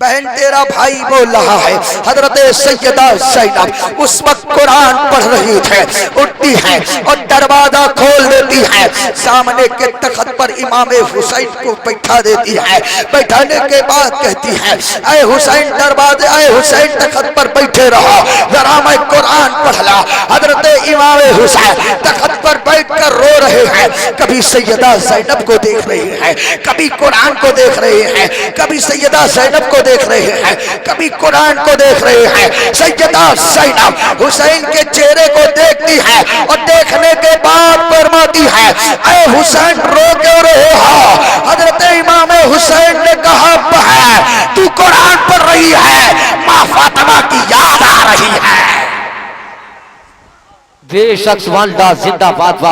بہن تیرا بھائی بول رہا ہے. حضرت سیدہ زینب اس وقت قرآن پڑھ رہی تھے, اٹھتی ہے اور دروازہ کھول دیتی ہے, سامنے کے تخت پر امام حسین کو بیٹھا دیتی ہے. بیٹھانے کے بعد کہتی ہے اے حسین دروازے, اے حسین تخت پر بیٹھے رہو, ذرا میں قرآن پڑھ لا. حضرت امام حسین تخت پر بیٹھ کر رو رہے ہیں, کبھی سیدہ زینب کو دیکھ رہے ہیں, کبھی قرآن کو دیکھ رہے ہیں, کبھی سیدہ زینب کو دیکھ رہے ہیں, کبھی قرآن کو دیکھ رہے ہیں. سیدہ زینب حسین کے چہرے کو دیکھتی ہے اور دیکھنے کے بعد فرماتی ہے اے حسین رو کیوں رہے ہو؟ حضرت امام حسین نے کہا بہن تو قرآن پڑھ رہی ہے, ماں فاطمہ کی یاد آ رہی ہے. بے شک سبحان اللہ, زندہ باد.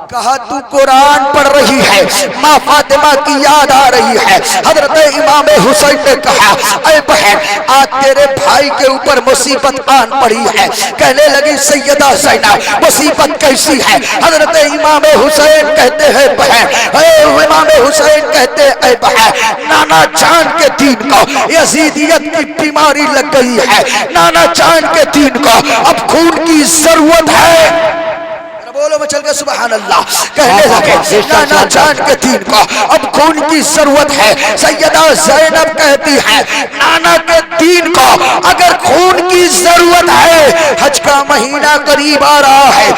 کہا تو قرآن پڑھ رہی ہے, ماں فاطمہ کی یاد آ رہی ہے. حضرت امام حسین نے کہا اے بہن آج تیرے بھائی کے اوپر مصیبت آن پڑی ہے. کہنے لگی سیدہ زینب مصیبت کیسی ہے؟ حضرت امام حسین کہتے ہیں بہن, اے امام حسین کہتے اے بہن نانا جان کے دین کو یزیدیت کی بیماری لگ گئی ہے, نانا جان کے دین کو اب خون کی ضرورت ہے. بولو میں چل کے سبحان اللہ. کہنے لگے نانا جان کے دین کو اب خون کی ضرورت ہے. سیدہ زینب کہتی ہے نانا کے دین کو اگر خون کی ضرورت ہے, حج کا مہینہ قریب آ رہا ہے,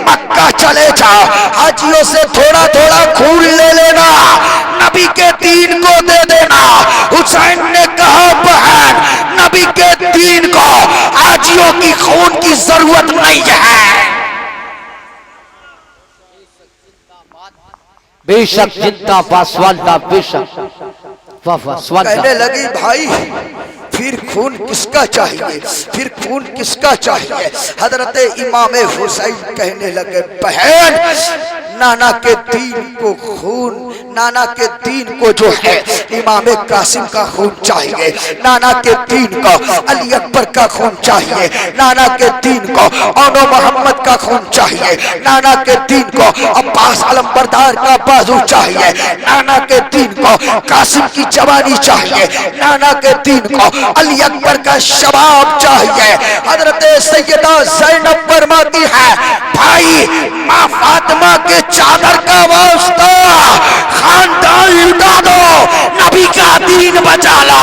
مکہ چلے جاؤ, حاجیوں سے تھوڑا تھوڑا خون لے لینا, نبی کے دین کو دے دینا. حسین نے کہا بہن نبی کے دین کو حاجیوں کی خون کی ضرورت نہیں ہے. بے شک زندہ باد, سوال دا بے شک. کہنے لگی بھائی پھر خون کس کا چاہیے, پھر خون کس کا چاہیے؟ حضرت امام حسین کہنے لگے بہن نانا کے دین کو خون, نانا کے دین کو جو ہے امام قاسم کا خون چاہیے, نانا کے دین کو علی اکبر کا خون چاہیے, نانا کے دین کو اونو محمد کا خون چاہیے, نانا کے دین کو عباس علمبردار کا بازو چاہیے, نانا کے دین کو قاسم کی جوانی چاہیے, نانا کے دین کو علی اکبر کا شباب چاہیے. حضرت سیدہ زینب فرماتی ہے بھائی ماں فاطمہ کے چادر کا واسطہ خاندان لٹا دو, نبی کا دین بچا لو.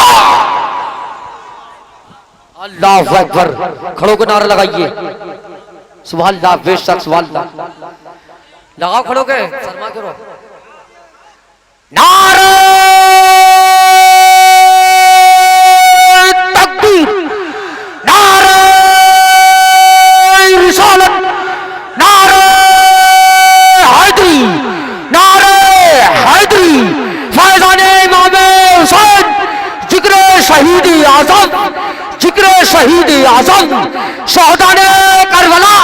اللہ اکبر, کھڑوں کو نعرہ لگائیے سبحان اللہ, بے شک سبحان اللہ. لگاؤ کھڑوں کے فرما کرو نعرہ تکبیر, نعرہ رسالت, نعرہ حیدری, نعرہ حیدری, فیضان امام حسین, ذکر شہید اعظم, ذکر شہید اعظم, شہدان کربلا,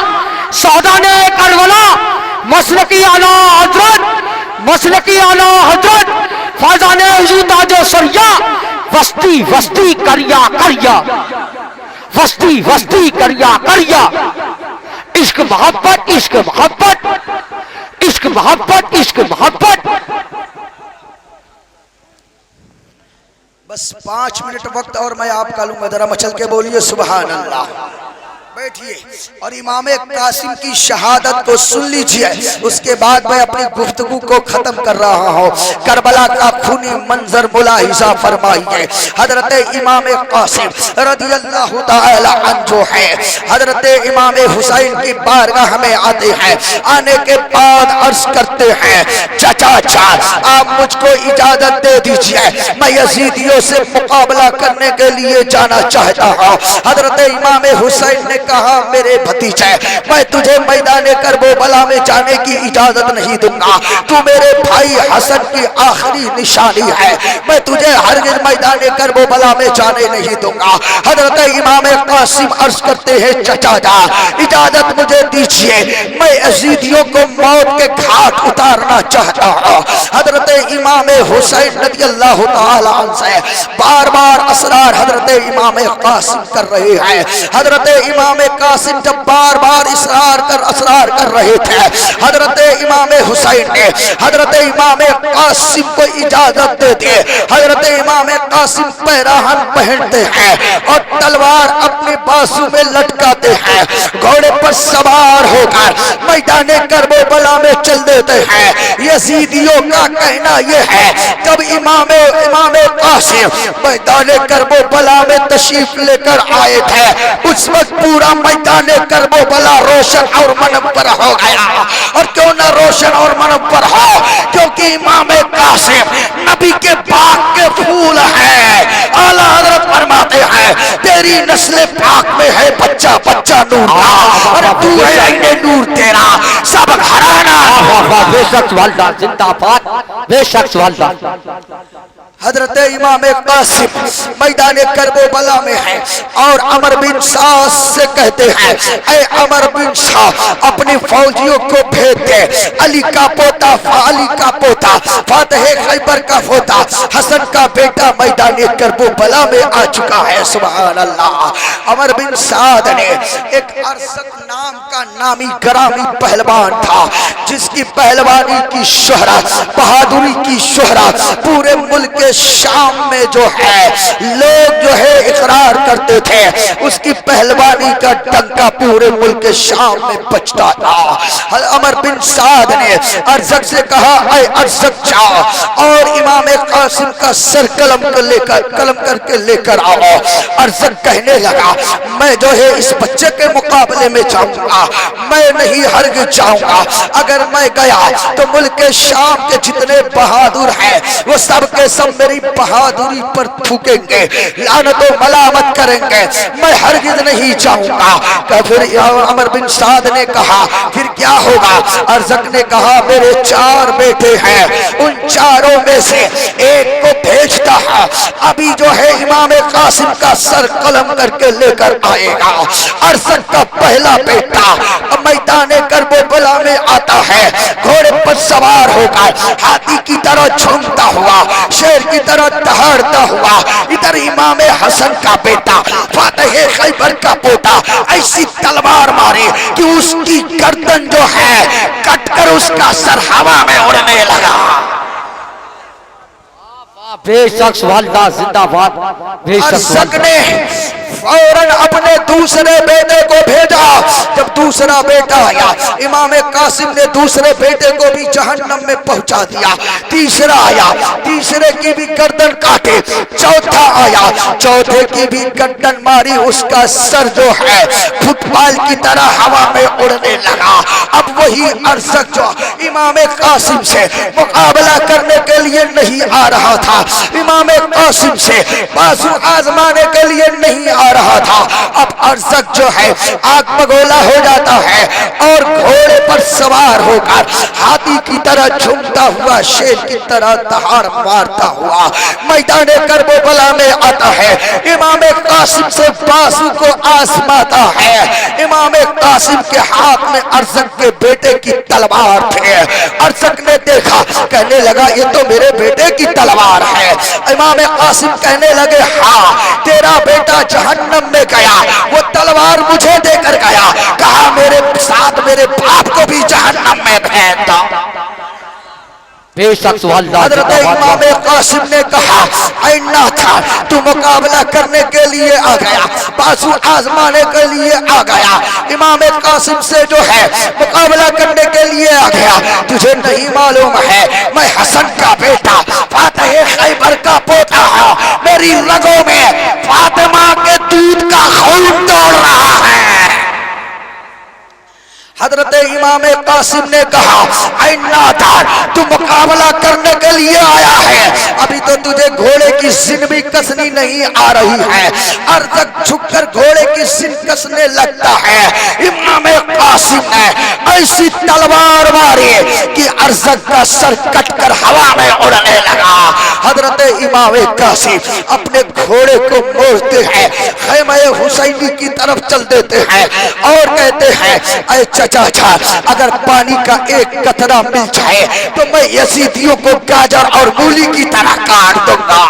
شہدان کربلا, مسلکی اعلی حضرت, مسلکی اعلی حضرت, فیضان حضور تاج سریا, وسطی وسطی کریا کریا, وسطی وسطی کریا کریا. عشق محبت, عشق محبت, عشق محبت, عشق محبت. بس 5 منٹ وقت اور میں آپ کا لوں گا, ذرا مچل کے بولیے سبحان اللہ. بیٹھیے اور امام قاسم کی شہادت کو سن لیجئے, اس کے بعد میں اپنی گفتگو کو ختم کر رہا ہوں. کربلا کا خونی منظر ملاحظہ فرمائیے. حضرت امام قاسم رضی اللہ تعالی عنہ جو ہے حضرت امام حسین کی بارگاہ میں آتے ہیں, آنے کے بعد عرض کرتے ہیں چچا جان آپ مجھ کو اجازت دے دیجئے, میں یزیدیوں سے مقابلہ کرنے کے لیے جانا چاہتا ہوں. حضرت امام حسین نے کہا میرے بھتیجے میں تجھے میدان کربلا میں جانے کی اجازت نہیں دوں گا, تو میرے بھائی حسن کی آخری نشانی ہے, میں تجھے ہرگز میدان کربلا میں جانے نہیں دوں گا. حضرت امام قاسم عرض کرتے ہیں چچا جان اجازت مجھے دیجئے, میں یزیدیوں کو موت کے گھاٹ اتارنا چاہتا ہوں. حضرت امام حسین رضی اللہ تعالی عنہ سے بار بار اسرار حضرت امام قاسم کر رہے ہیں. حضرت امام امام قاسم جب بار بار اصرار کر رہے تھے، حضرت امام حسین نے حضرت امام قاسم کو اجازت دے دی۔ حضرت امام قاسم پیراہن پہنتے ہیں اور تلوار اپنے بازو میں لٹکاتے ہیں، گھوڑے پر سوار ہو کر میدان کربلا میں چل دیتے ہیں۔ یزیدیوں کا کہنا یہ ہے جب امام قاسم میدان کربلا میں تشریف لے کر آئے تھے، اس وقت پورا میدان کربلا روشن اور منور ہو گیا۔ اور کیوں نہ روشن اور منور ہو؟ کیونکہ امام قاسم نبی کے پاک کے پھول ہیں۔ اعلیٰ حضرت فرماتے ہیں تیری نسل پاک میں ہے بچہ بچہ نور کا، اور تو ہے عین نور تیرا سب گھرانہ۔ بے شک والدہ زندہ باد، بے شک والدہ۔ حضرت امام قاسم میدان کربلا میں ہیں اور عمر بن سعد سے کہتے ہیں اے عمر بن سعد اپنی فوجیوں کو بھیج دے، علی کا پوتا فاتح خیبر کا پوتا حسن کا بیٹا میدان کربلا میں آ چکا ہے۔ سبحان اللہ۔ عمر بن سعد نے ایک ارزق نام کا نامی گرامی پہلوان تھا جس کی پہلوانی کی شہرت، بہادری کی شہرت پورے ملک شام میں جو ہے لوگ جو ہے اقرار کرتے تھے، اس کی پہلوانی کا ڈنکا پورے ملک شام میں بجتا تھا۔ عمر بن سعد نے ارزق سے کہا اے ارزق جاؤ اور امام قاسم کا سر قلم کر کے لے کر آؤ۔ ارزق کہنے لگا میں جو ہے اس بچے کے مقابلے میں جاؤں گا، میں نہیں ہرگز جاؤں گا، اگر میں گیا تو ملک شام کے جتنے بہادر ہیں وہ سب کے سب میری بہادری پر تھوکیں گے، لعنت و ملامت کریں گے، میں ہرگز نہیں جاؤں گا۔ پھر عمر بن سعد نے کہا پھر کیا ہوگا؟ ارزق نے کہا میرے 4 بیٹے ہیں، ان چاروں میں سے ایک کو بھیجتا ہے، ابھی جو ہے امام قاسم کا سر قلم کر کے لے کر آئے گا۔ ارزق کا پہلا بیٹا میدان کربلا میں آتا ہے، گھوڑے پر سوار ہو کر ہاتھی کی طرح جھومتا ہوا، شیر کی طرح دہاڑتا ہوا۔ ادھر امام حسن کا بیٹا فاتح خیبر کا پوتا ایسی تلوار ماری کہ اس کی گردن جو ہے کٹ کر اس کا سر ہوا میں اڑنے لگا۔ بے شک والدہ زندہ باد، بے شک ارزق نے فوراً اپنے دوسرے بیٹے کو بھیجا۔ جب دوسرا بیٹا آیا امام قاسم نے دوسرے بیٹے کو بھی جہنم میں پہنچا دیا۔ تیسرا آیا، تیسرے کی بھی گردن کاٹے۔ چوتھا آیا، چوتھے کی بھی گردن ماری، اس کا سر جو ہے فٹ بال کی طرح ہوا میں اڑنے لگا۔ اب وہی ارزق جو امام قاسم سے مقابلہ کرنے کے لیے نہیں آ رہا تھا، امام قاسم سے بازو آزمانے کے لیے نہیں آ رہا تھا، اب ارزق جو ہے آگ بگولا ہو جاتا ہے اور گھوڑے پر سوار ہو کر ہاتھی کی طرح جھومتا ہوا، شیر کی طرح دہاڑ مارتا ہوا میدان کربلا میں آتا ہے۔ امام قاسم سے بازو کو آزماتا ہے۔ امام قاسم کے ہاتھ میں ارزق کے بیٹے کی تلوار تھے۔ ارزق نے دیکھا، کہنے لگا یہ تو میرے بیٹے کی تلوار ہے۔ امام قاسم کہنے لگے ہاں تیرا بیٹا جہنم میں گیا، وہ تلوار مجھے دے کر گیا، کہا میرے ساتھ میرے باپ کو بھی جہنم میں بھیج دو۔ بے شک والدہ۔ حضرت امام قاسم نے کہا اے ناتھا تو مقابلہ کرنے کے لیے آ گیا، بازو آزمانے کے لیے آ گیا، امام قاسم سے جو ہے مقابلہ کرنے کے لیے آ گیا، تجھے نہیں معلوم ہے میں حسن کا بیٹا فاتح خیبر کا پوتا ہوں، میری رگوں میں فاطمہ کے دودھ کا خون دوڑ رہا ہے۔ حضرت امام قاسم نے کہا اے نادار تو مقابلہ کرنے کے لیے آیا ہے، ابھی تو تجھے گھوڑے کی سن بھی کسنی نہیں آ رہی ہے۔ ارزق جھک کر گھوڑے کی سن کسنے لگتا ہے، امام قاسم نے ایسی تلوار ماری کہ ارزق کا سر کٹ کر ہوا میں اڑنے لگا۔ حضرت امام قاسم اپنے گھوڑے کو موڑتے ہیں، خیمہ حسینی کی طرف چل دیتے ہیں اور کہتے ہیں اے چچا چچا اگر پانی کا ایک قطرہ مل جائے تو میں یزیدیوں کو گاجر اور مولی کی طرح کاٹ دوں گا۔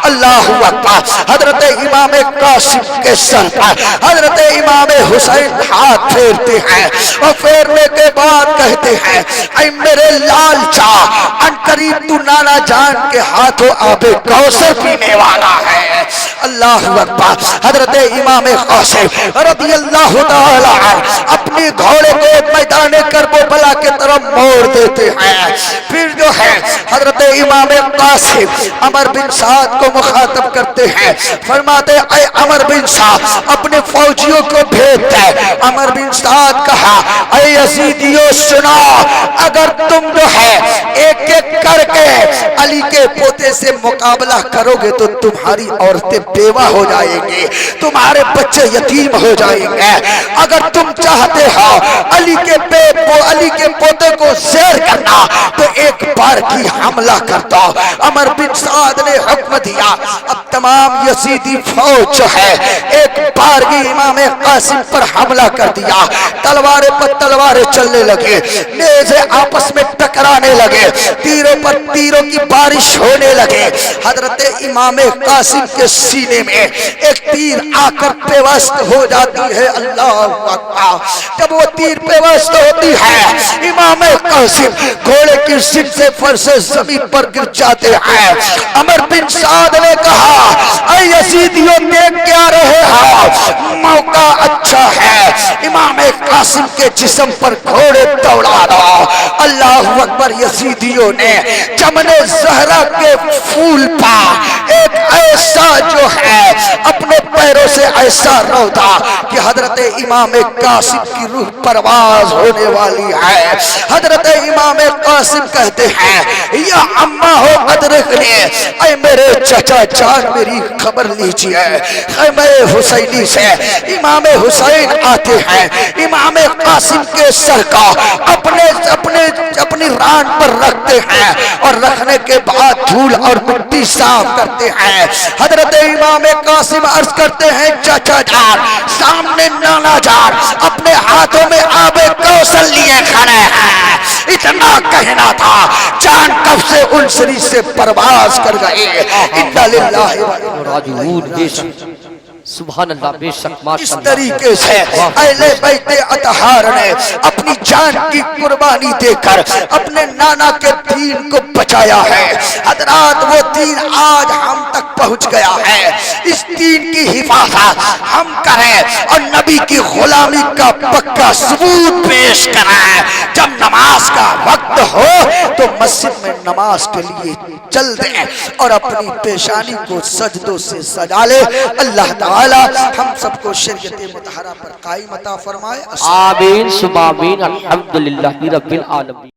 اللہ اکبر۔ حضرت امام قاسم کے سر پر حضرت امام حسین ہاتھ پھیرتے ہیں اور پھیرنے کے بعد کہتے ہیں اے میرے لال چاہ ان قریب تو نانا جان کے ہاتھوں آب کوثر پینے والا ہے۔ اللہ اکبر۔ حضرت امام قاسم رضی اللہ تعالی عنہ اپنی گھوڑے کو میدان کربلا کی طرف موڑ دیتے ہیں۔ پھر جو ہے حضرت امام قاسم عمر بن سعد کو مخاطب کرتے ہیں، فرماتے اے عمر بن سعد اپنے فوجیوں کو بھیج دے۔ عمر بن سعد کہا اے یزیدیوں سنو، اگر تم جو ہے ایک ایک کر کے علی کے پوتے سے مقابلہ کرو گے تو تمہاری عورتیں بیوہ ہو جائیں گی، تمہارے بچے یتیم ہو جائیں گے۔ اگر تم چاہتے ہو علی کے پوتے کو زیر کرنا تو ایک بار کی حملہ کر دو۔ عمر بن سعد نے حکم دیا، اب تمام یزیدی فوج جو ہے ایک بار کی امام قاسم پر حملہ کر دیا۔ تلواریں پر تلواریں چلنے لگے، نیزے آپس میں ٹکرانے لگے، تیروں پر تیروں کی بارش ہونے لگے۔ حضرت امام قاسم کے سینے میں ایک تیر آ کر پیوست ہو جاتی ہے۔ اللہ اکبر۔ جب وہ تیر پیوست ہوتی ہے امام قاسم گھوڑے کی سٹ سے فرش زمین پر گر جاتے ہیں۔ عمر بن سعد نے کہا اے یزیدیوں دیکھ کیا رہے ہو، موقع اچھا ہے، امام قاسم کے جسم پر گھوڑے دوڑا دو۔ اللہ اکبر۔ یزیدیوں نے چمن زہرا کے پھول پا ایک ایسا جو ہے اپنے پیروں سے ایسا رودا کہ حضرت امام قاسم کی روح پرواز ہونے والی ہے۔ حضرت امام قاسم کہتے ہیں یا اماں ہو ادرکنے، اے میرے چچا جان میری خبر لیجئے۔ خیمہ حسینی سے امام حسین آتے ہیں، امام قاسم کے سر کا اپنی ران پر رکھتے ہیں اور رکھنے کے بعد دھول اور مٹی صاف کرتے ہیں۔ حضرت امام قاسم عرض کرتے ہیں چچا جان سامنے نانا جان اپنے ہاتھوں میں آب کوثر لیے کھڑے ہیں۔ اتنا کہنا تھا جان کب سے ان سری سے پرواز کر گئے۔ انا للہ و انا راجعون۔ بے شک سبحان اللہ، بے شک ماشاء اس اللہ۔ طریقے سے اہل بیت اطہار نے اپنی جان کی قربانی دے کر اپنے نانا کے دین کو بچایا ہے۔ حضرات وہ دین آج ہم تک پہنچ گیا ہے، اس دین کی حفاظت ہم کریں اور نبی کی غلامی کا پکا ثبوت پیش کریں۔ جب نماز کا وقت ہو تو مسجد میں نماز کے لیے چل دیں اور اپنی پیشانی کو سجدوں سے سجا لے۔ اللہ تعالی ہم سب کو شریعت مطہرہ پر قائم عطا فرمائے۔ آمین ثم آمین۔ الحمدللہ رب العالمین۔